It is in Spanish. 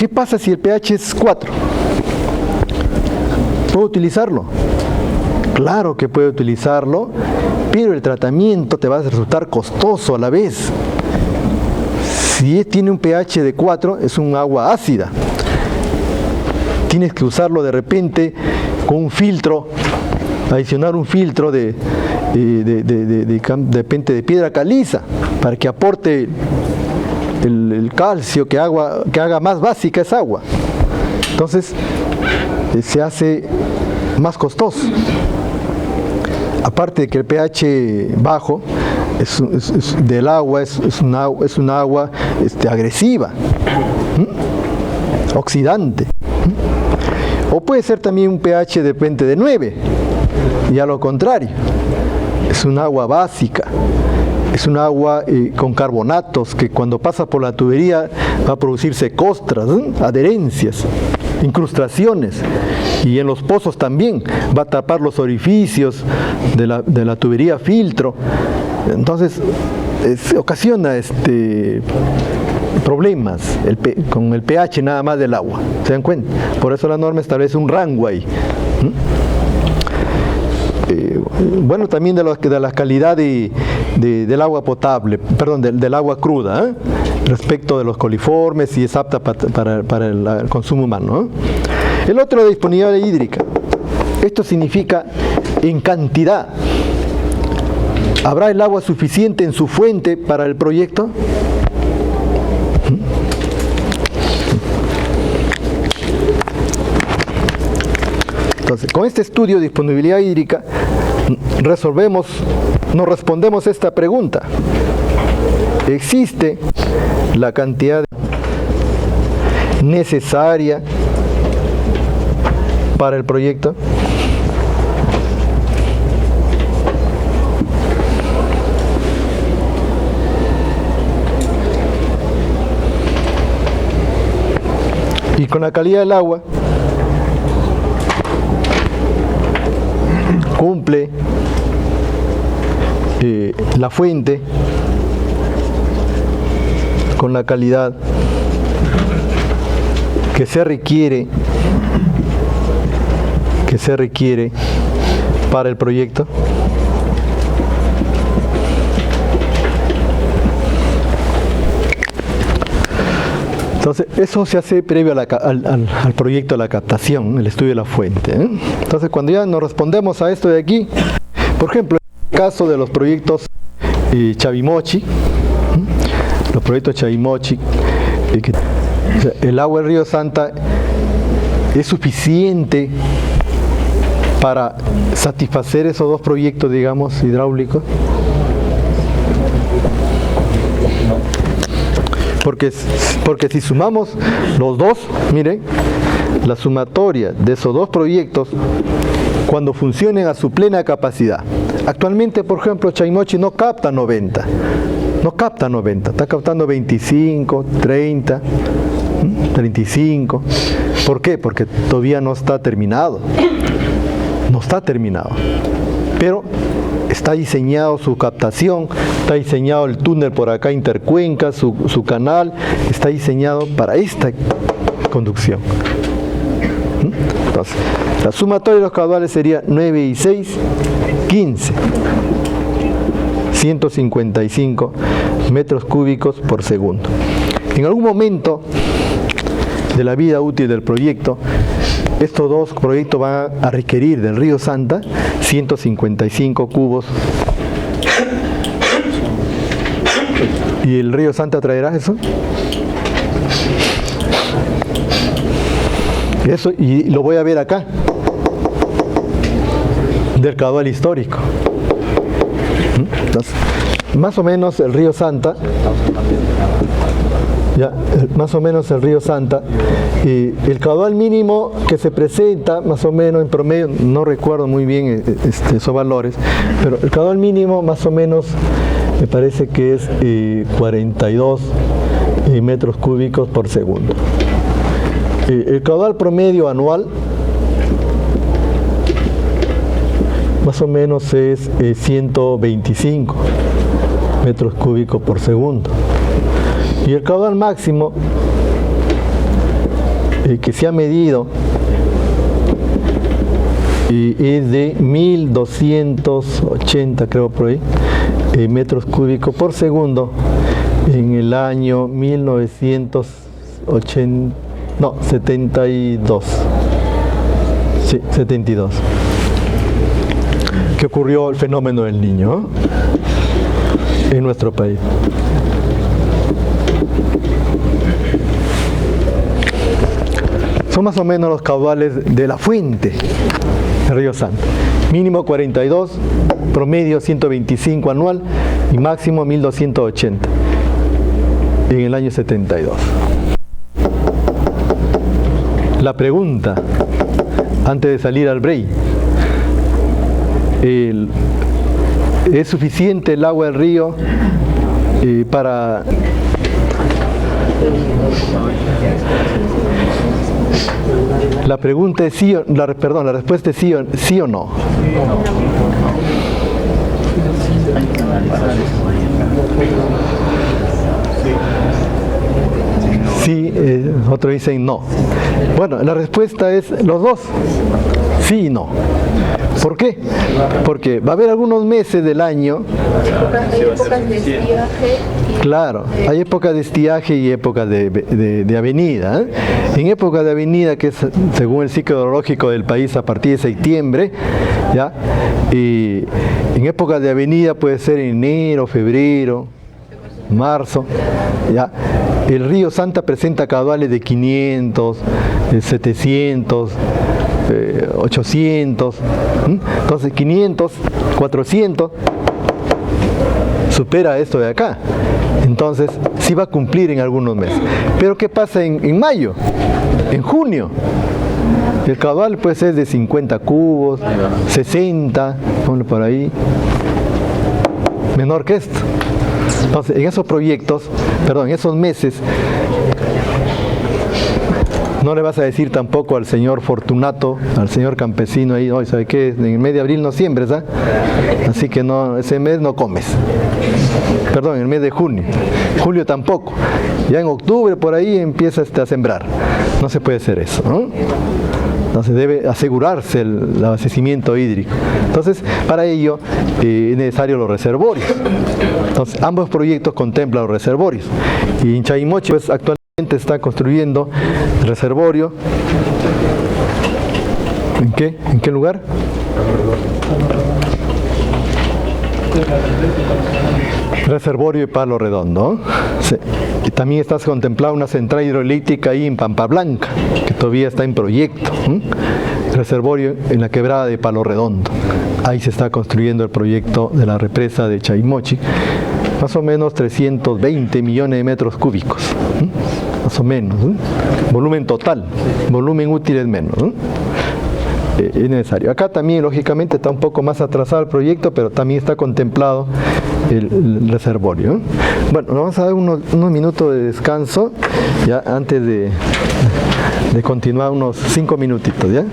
¿Qué pasa si el pH es 4? ¿Puedo utilizarlo? Claro que puede utilizarlo, pero el tratamiento te va a resultar costoso a la vez. Si tiene un pH de 4, es un agua ácida. Tienes que usarlo de repente con un filtro, adicionar un filtro de repente de piedra caliza, para que aporte el calcio que haga más básica esa agua. Entonces se hace más costoso. Aparte de que el pH bajo del agua es una agua agresiva, oxidante. O puede ser también un pH de repente de 9, y a lo contrario, es un agua básica, es un agua con carbonatos que cuando pasa por la tubería va a producirse costras, adherencias, incrustaciones, y en los pozos también va a tapar los orificios de la tubería filtro. Entonces ocasiona problemas con el pH nada más del agua, ¿se dan cuenta? Por eso la norma establece un rango ahí. Bueno, también de la calidad del agua potable, perdón, del agua cruda, respecto de los coliformes, si es apta para el consumo humano. El otro, de disponibilidad hídrica. Esto significa en cantidad. ¿Habrá el agua suficiente en su fuente para el proyecto? Entonces, con este estudio de disponibilidad hídrica nos respondemos esta pregunta: ¿existe la cantidad necesaria para el proyecto? Y con la calidad del agua, cumple la fuente con la calidad que se requiere para el proyecto. Entonces, eso se hace previo al proyecto de la captación, el estudio de la fuente. Entonces, cuando ya nos respondemos a esto de aquí, por ejemplo, en el caso de los proyectos Chavimochi, el agua del río Santa es suficiente para satisfacer esos dos proyectos, digamos, hidráulicos. Porque si sumamos los dos, miren, la sumatoria de esos dos proyectos, cuando funcionen a su plena capacidad. Actualmente, por ejemplo, Chavimochi no capta 90, está captando 25, 30, 35. ¿Por qué? Porque todavía no está terminado. Pero está diseñado su captación, está diseñado el túnel por acá, intercuenca, su canal, está diseñado para esta conducción. Entonces, la sumatoria de los caudales sería 9 y 6, 15. 155 metros cúbicos por segundo. En algún momento de la vida útil del proyecto, estos dos proyectos van a requerir del río Santa 155 cubos. ¿Y el río Santa traerá eso? Eso, y lo voy a ver acá, del caudal histórico. Entonces, más o menos el río Santa, el caudal mínimo que se presenta, más o menos en promedio, no recuerdo muy bien esos valores, pero el caudal mínimo más o menos me parece que es 42 metros cúbicos por segundo. El caudal promedio anual más o menos es 125 metros cúbicos por segundo. Y el caudal máximo que se ha medido es de 1280, creo por ahí, metros cúbicos por segundo en el año 72. Sí, 72. Que ocurrió el fenómeno del Niño en nuestro país. Son más o menos los caudales de la fuente del Río Santa. Mínimo 42, promedio 125 anual y máximo 1280 en el año 72. La pregunta, antes de salir al break, ¿es suficiente el agua del río para... La pregunta es sí o, la respuesta es sí o no. Sí, otros dicen no. Bueno, la respuesta es los dos, sí y no. ¿Por qué? Porque va a haber algunos meses del año. Hay épocas de estiaje. Claro, hay épocas de estiaje y épocas de avenida. En época de avenida, que es según el ciclo hidrológico del país a partir de septiembre, ¿ya? Y en época de avenida puede ser enero, febrero, marzo, ¿ya? El río Santa presenta caudales de 500, 700, 800, entonces 500, 400, supera esto de acá. Entonces sí va a cumplir en algunos meses. Pero ¿qué pasa en mayo? En junio. El caudal puede ser de 50 cubos, 60, ponlo por ahí, menor que esto. Entonces, en esos proyectos, perdón, en esos meses, no le vas a decir tampoco al señor Fortunato, al señor campesino ahí, no, ¿sabe qué? En el mes de abril no siembres, ¿ah? Así que no, ese mes no comes. Perdón, en el mes de junio. Julio tampoco. Ya en octubre por ahí empieza a sembrar. No se puede hacer eso, ¿no? Entonces debe asegurarse el abastecimiento hídrico. Entonces, para ello es necesario los reservorios. Entonces, ambos proyectos contemplan los reservorios. Y en Chaymochi, pues actualmente está construyendo el reservorio. ¿En qué? ¿En qué lugar? Reservorio de Palo Redondo. Sí. Y también está contemplada una central hidroeléctrica ahí en Pampa Blanca, que todavía está en proyecto. Reservorio en la quebrada de Palo Redondo. Ahí se está construyendo el proyecto de la represa de Chaymochi. Más o menos 320 millones de metros cúbicos. Más o menos. Volumen total. Volumen útil es menos. Es necesario. Acá también, lógicamente, está un poco más atrasado el proyecto, pero también está contemplado el reservorio. Bueno, vamos a dar unos minutos de descanso, ya antes de continuar, unos 5 minutitos, ¿ya?